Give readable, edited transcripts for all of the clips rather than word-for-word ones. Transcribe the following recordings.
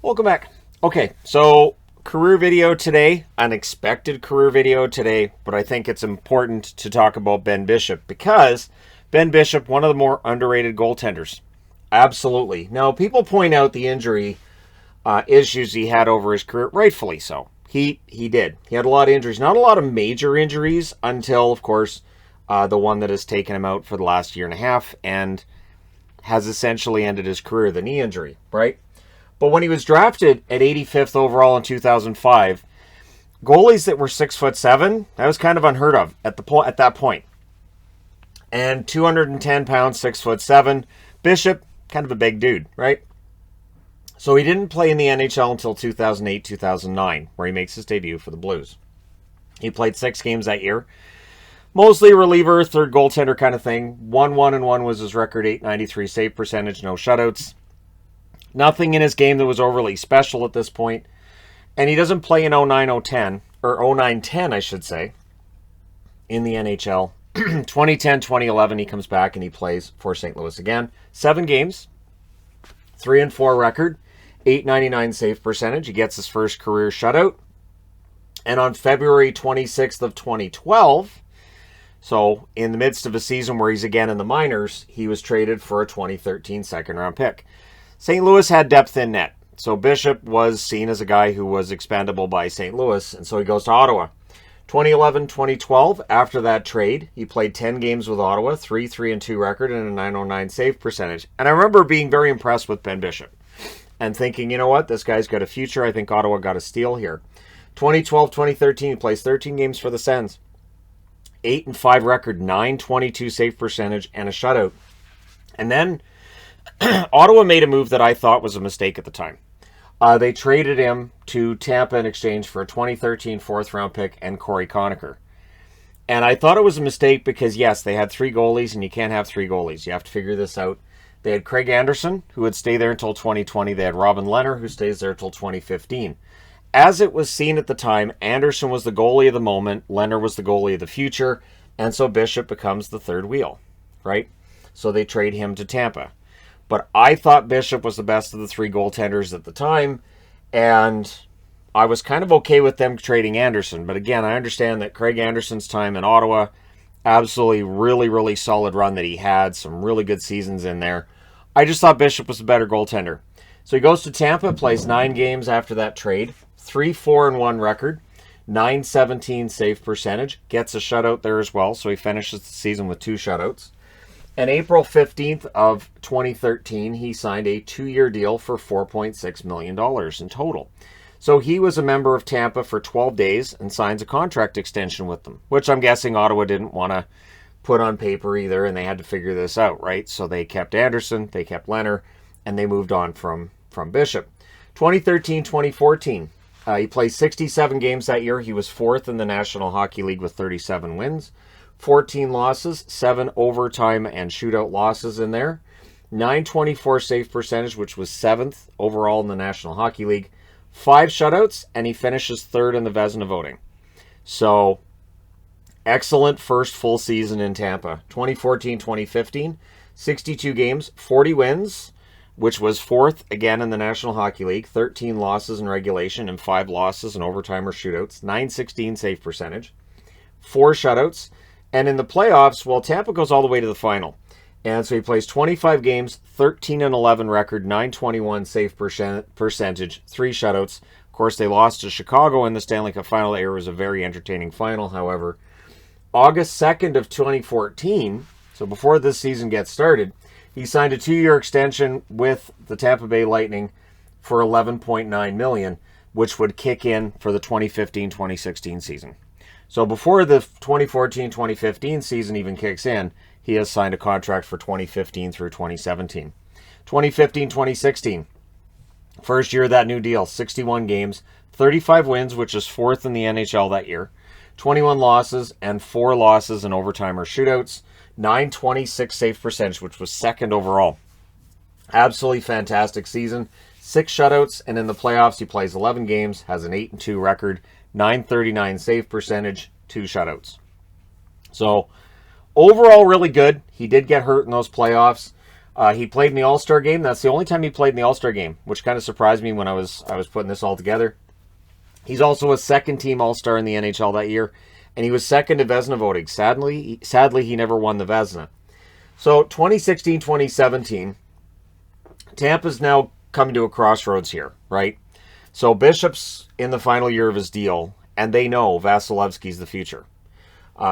Welcome back. Okay, so career video today, unexpected career video today, but I think it's important to talk about Ben Bishop because Ben Bishop, one of the more underrated goaltenders. Absolutely. Now, people point out the injury issues he had over his career, rightfully so. He did. He had a lot of injuries, not a lot of major injuries until, of course, the one that has taken him out for the last year and a half and has essentially ended his career, the knee injury, right? But when he was drafted at 85th overall in 2005, goalies that were 6'7", that was kind of unheard of at that point. And 210 pounds, 6'7", Bishop, kind of a big dude, right? So he didn't play in the NHL until 2008-2009, where he makes his debut for the Blues. He played 6 games that year. Mostly reliever, third goaltender kind of thing. 1-1-1 was his record, .893 save percentage, no shutouts. Nothing in his game that was overly special at this point. And he doesn't play in 09-010, or 09-10, I should say, in the NHL. 2010-2011, he comes back and he plays for St. Louis again. 7 games, 3-4 record, .899 save percentage. He gets his first career shutout. And on February 26th of 2012, so in the midst of a season where he's again in the minors, he was traded for a 2013 second-round pick. St. Louis had depth in net, so Bishop was seen as a guy who was expendable by St. Louis, and so he goes to Ottawa. 2011-2012, after that trade, he played 10 games with Ottawa, 3-3-2 record, and a .909 save percentage. And I remember being very impressed with Ben Bishop and thinking, you know what, this guy's got a future. I think Ottawa got a steal here. 2012-2013, he plays 13 games for the Sens. 8-5 record, .922 save percentage, and a shutout. And then Ottawa made a move that I thought was a mistake at the time. They traded him to Tampa in exchange for a 2013 fourth-round pick and Corey Conacher. And I thought it was a mistake because, yes, they had 3 goalies, and you can't have 3 goalies. You have to figure this out. They had Craig Anderson, who would stay there until 2020. They had Robin Lehner, who stays there until 2015. As it was seen at the time, Anderson was the goalie of the moment, Lehner was the goalie of the future, and so Bishop becomes the third wheel, right? So they trade him to Tampa. But I thought Bishop was the best of the 3 goaltenders at the time, and I was kind of okay with them trading Anderson. But again, I understand that Craig Anderson's time in Ottawa, absolutely really, really solid run that he had, some really good seasons in there. I just thought Bishop was a better goaltender. So he goes to Tampa, plays 9 games after that trade, 3-4-1 record, .917 save percentage, gets a shutout there as well, so he finishes the season with 2 shutouts. And April 15th of 2013, he signed a 2-year deal for $4.6 million in total. So he was a member of Tampa for 12 days and signs a contract extension with them, which I'm guessing Ottawa didn't want to put on paper either, and they had to figure this out, right? So they kept Anderson, they kept Lehner, and they moved on from Bishop. 2013-2014, he played 67 games that year. He was 4th in the National Hockey League with 37 wins. 14 losses, 7 overtime and shootout losses in there. .924 save percentage, which was 7th overall in the National Hockey League. 5 shutouts, and he finishes 3rd in the Vezina voting. So, excellent first full season in Tampa. 2014-2015, 62 games, 40 wins, which was 4th again in the National Hockey League. 13 losses in regulation and 5 losses in overtime or shootouts. .916 save percentage. 4 shutouts. And in the playoffs, well, Tampa goes all the way to the final. And so he plays 25 games, 13-11 record, .921 save percentage, 3 shutouts. Of course, they lost to Chicago in the Stanley Cup final. It was a very entertaining final, however. August 2nd of 2014, so before this season gets started, he signed a 2-year extension with the Tampa Bay Lightning for $11.9 million, which would kick in for the 2015-2016 season. So before the 2014-2015 season even kicks in, he has signed a contract for 2015 through 2017. 2015-2016, first year of that new deal, 61 games, 35 wins, which is 4th in the NHL that year, 21 losses and 4 losses in overtime or shootouts, .926 save percentage, which was 2nd overall. Absolutely fantastic season. 6 shutouts, and in the playoffs he plays 11 games, has an 8-2 record, .939 save percentage, 2 shutouts. So overall really good. He did get hurt in those playoffs. He played in the All-Star game. That's the only time he played in the All-Star game, which kind of surprised me when I was putting this all together. He's also a second-team All-Star in the NHL that year, and he was second to Vezina voting. Sadly, he never won the Vezina. So 2016-2017, Tampa's now coming to a crossroads here, right? So Bishop's in the final year of his deal, and they know Vasilevsky's the future.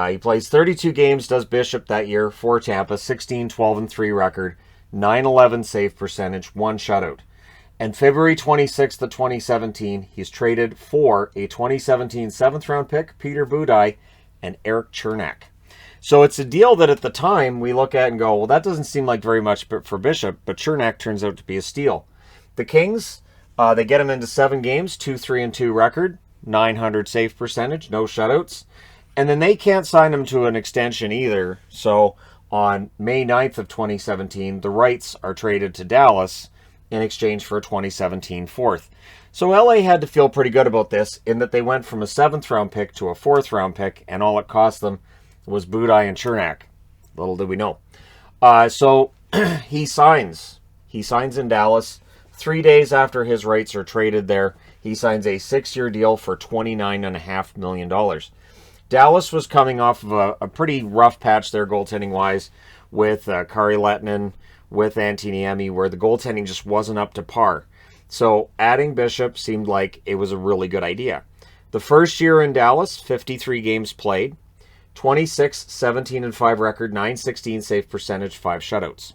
He plays 32 games, does Bishop that year for Tampa, 16-12-3 record, 911 save percentage, 1 shutout. And February 26th of 2017, he's traded for a 2017 7th-round pick, Peter Budaj, and Eric Chernak. So it's a deal that at the time we look at and go, well, that doesn't seem like very much for Bishop, but Chernak turns out to be a steal. The Kings, they get him into 7 games, 2-3-2 record, 900 save percentage, no shutouts. And then they can't sign him to an extension either. So on May 9th of 2017, the rights are traded to Dallas in exchange for a 2017 4th. So LA had to feel pretty good about this in that they went from a 7th-round pick to a 4th-round pick, and all it cost them was Budaj and Chernak. Little did we know. So he signs. He signs in Dallas. 3 days after his rights are traded there, he signs a 6-year deal for $29.5 million. Dallas was coming off of a pretty rough patch there goaltending-wise with Kari Lehtinen, with Antiniemi, where the goaltending just wasn't up to par. So adding Bishop seemed like it was a really good idea. The first year in Dallas, 53 games played, 26-17-5 record, 916 save percentage, 5 shutouts.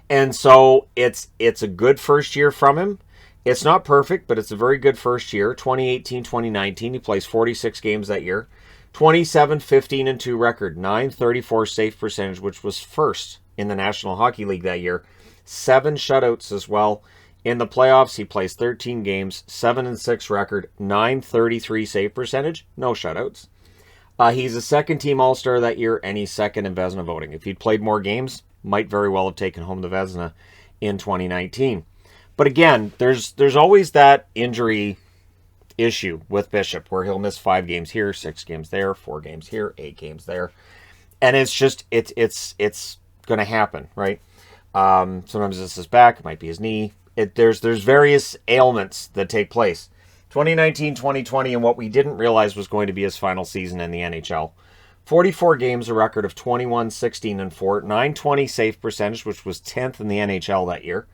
And so it's a good first year from him. It's not perfect, but it's a very good first year. 2018-2019, he plays 46 games that year. 27-15-2 record, 934 save percentage, which was first in the National Hockey League that year. 7 shutouts as well. In the playoffs, he plays 13 games, 7-6 record, 933 save percentage, no shutouts. He's a second-team All-Star that year, and he's second in Vezina voting. If he'd played more games, might very well have taken home the Vezina in 2019. But again, there's always that injury issue with Bishop where he'll miss 5 games here, 6 games there, 4 games here, 8 games there. And it's just, it's going to happen, right? Sometimes it's his back, it might be his knee. There's various ailments that take place. 2019, 2020, and what we didn't realize was going to be his final season in the NHL. 44 games, a record of 21-16-4, 920 save percentage, which was 10th in the NHL that year.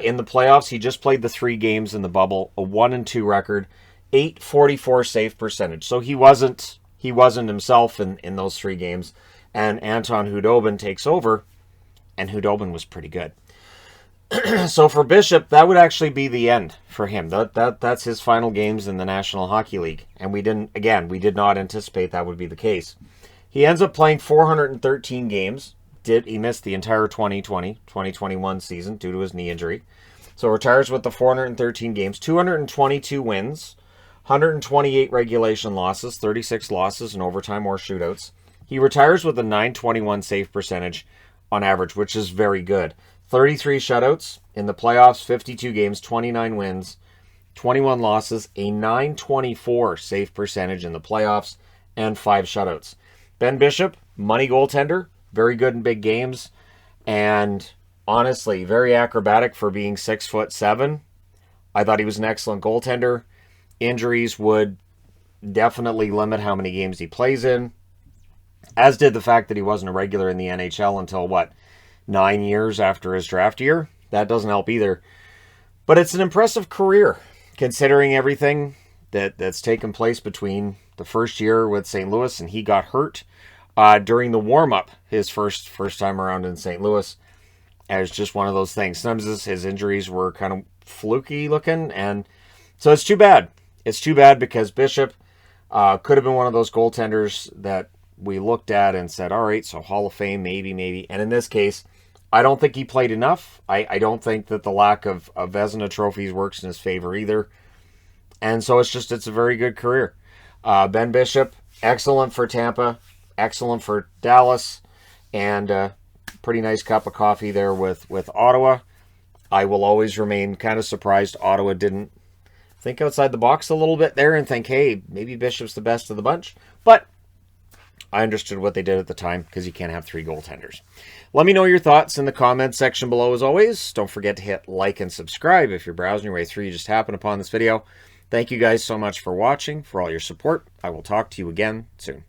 In the playoffs, he just played the 3 games in the bubble, a 1-2 record, 844 save percentage. So he wasn't himself in those 3 games. And Anton Khudobin takes over, and Khudobin was pretty good. So for Bishop, that would actually be the end for him. That's his final games in the National Hockey League. And we did not anticipate that would be the case. He ends up playing 413 games. He missed the entire 2020-2021 season due to his knee injury. So retires with the 413 games, 222 wins, 128 regulation losses, 36 losses in overtime or shootouts. He retires with a 921 save percentage on average, which is very good. 33 shutouts in the playoffs, 52 games, 29 wins, 21 losses, a 924 save percentage in the playoffs, and 5 shutouts. Ben Bishop, money goaltender, very good in big games, and honestly, very acrobatic for being 6'7". I thought he was an excellent goaltender. Injuries would definitely limit how many games he plays in, as did the fact that he wasn't a regular in the NHL until, 9 years after his draft year? That doesn't help either. But it's an impressive career, considering everything that's taken place between the first year with St. Louis and he got hurt during the warm-up, his first time around in St. Louis. And it was just one of those things. Sometimes his injuries were kind of fluky looking, and so it's too bad. It's too bad because Bishop could have been one of those goaltenders that we looked at and said, all right, so Hall of Fame, maybe. And in this case, I don't think he played enough. I don't think that the lack of Vezina trophies works in his favor either. And so it's a very good career. Ben Bishop, excellent for Tampa, excellent for Dallas, and pretty nice cup of coffee there with Ottawa. I will always remain kind of surprised Ottawa didn't think outside the box a little bit there and think, hey, maybe Bishop's the best of the bunch. But I understood what they did at the time because you can't have 3 goaltenders. Let me know your thoughts in the comments section below as always. Don't forget to hit like and subscribe if you're browsing your way through. You just happened upon this video. Thank you guys so much for watching, for all your support. I will talk to you again soon.